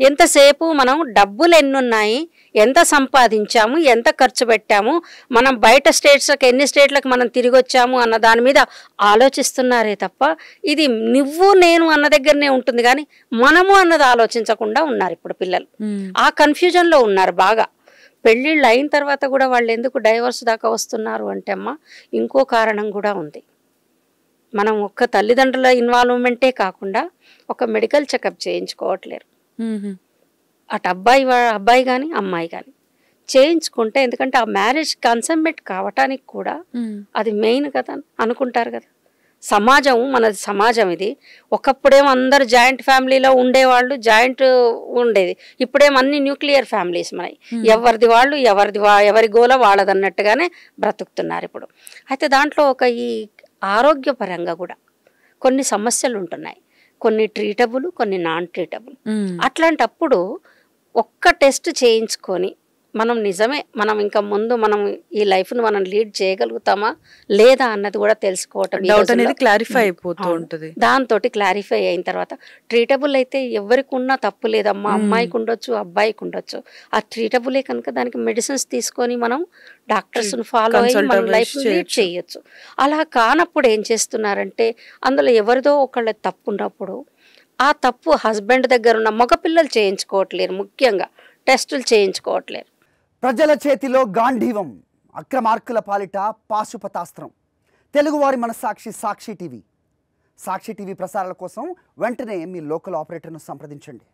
ఎంతసేపు మనం డబ్బులు ఎన్నున్నాయి, ఎంత సంపాదించాము, ఎంత ఖర్చు పెట్టాము, మనం బయట స్టేట్స్కి ఎన్ని స్టేట్లకు మనం తిరిగి వచ్చాము అన్న దాని మీద ఆలోచిస్తున్నారే తప్ప ఇది నువ్వు నేను అన్న దగ్గరనే ఉంటుంది కానీ మనము అన్నది ఆలోచించకుండా ఉన్నారు ఇప్పుడు పిల్లలు. ఆ కన్ఫ్యూజన్లో ఉన్నారు బాగా. పెళ్ళిళ్ళు అయిన తర్వాత కూడా వాళ్ళు ఎందుకు డైవర్స్ దాకా వస్తున్నారు అంటే అమ్మ ఇంకో కారణం కూడా ఉంది. మనం ఒక్క తల్లిదండ్రుల ఇన్వాల్వ్మెంటే కాకుండా ఒక మెడికల్ చెకప్ చేయించుకోవట్లేరు. అటు అబ్బాయి కానీ అమ్మాయి కానీ చేయించుకుంటే, ఎందుకంటే ఆ మ్యారేజ్ కన్సమ్మెంట్ కావటానికి కూడా అది మెయిన్ కదా అనుకుంటారు కదా. మనది సమాజం ఇది. ఒకప్పుడేమో అందరు జాయింట్ ఫ్యామిలీలో ఉండేవాళ్ళు, జాయింట్ ఉండేది. ఇప్పుడేమో అన్ని న్యూక్లియర్ ఫ్యామిలీస్ మనవి. ఎవరిది వాళ్ళు ఎవరి గోల వాళ్ళదన్నట్టుగానే బ్రతుకుతున్నారు ఇప్పుడు. అయితే దాంట్లో ఈ ఆరోగ్యపరంగా కూడా కొన్ని సమస్యలు ఉంటున్నాయి. కొన్ని ట్రీటబుల్, కొన్ని నాన్ ట్రీటబుల్. అట్లాంటప్పుడు ఒక్క టెస్ట్ చేయించుకొని మనం నిజమే మనం ఇంకా ముందు మనం ఈ లైఫ్ను మనం లీడ్ చేయగలుగుతామా లేదా అన్నది కూడా తెలుసుకోవటం క్లారిఫై అయిపోతూ ఉంటుంది. దాంతో క్లారిఫై అయిన తర్వాత ట్రీటబుల్ అయితే ఎవరికి ఉన్నా తప్పు లేదమ్మా. అమ్మాయికి ఉండొచ్చు, అబ్బాయికి ఉండొచ్చు. ఆ ట్రీటబులే కనుక దానికి మెడిసిన్స్ తీసుకొని మనం డాక్టర్స్ని ఫాలో అయ్యి మనం లైఫ్ లీడ్ చేయొచ్చు. అలా కానప్పుడు ఏం చేస్తున్నారంటే అందులో ఎవరిదో ఒకళ్ళ తప్పు ఉన్నప్పుడు ఆ తప్పు హస్బెండ్ దగ్గర ఉన్న మగపిల్లలు చేయించుకోవట్లేరు, ముఖ్యంగా టెస్టులు చేయించుకోవట్లేరు. ప్రజల చేతిలో గాంధీవం, అక్రమార్కుల పాలిట పాశుపతాస్త్రం. తెలుగువారి మనసాక్షి సాక్షి టీవీ ప్రసారాల కోసం వెంటనే మీ లోకల్ ఆపరేటర్ను సంప్రదించండి.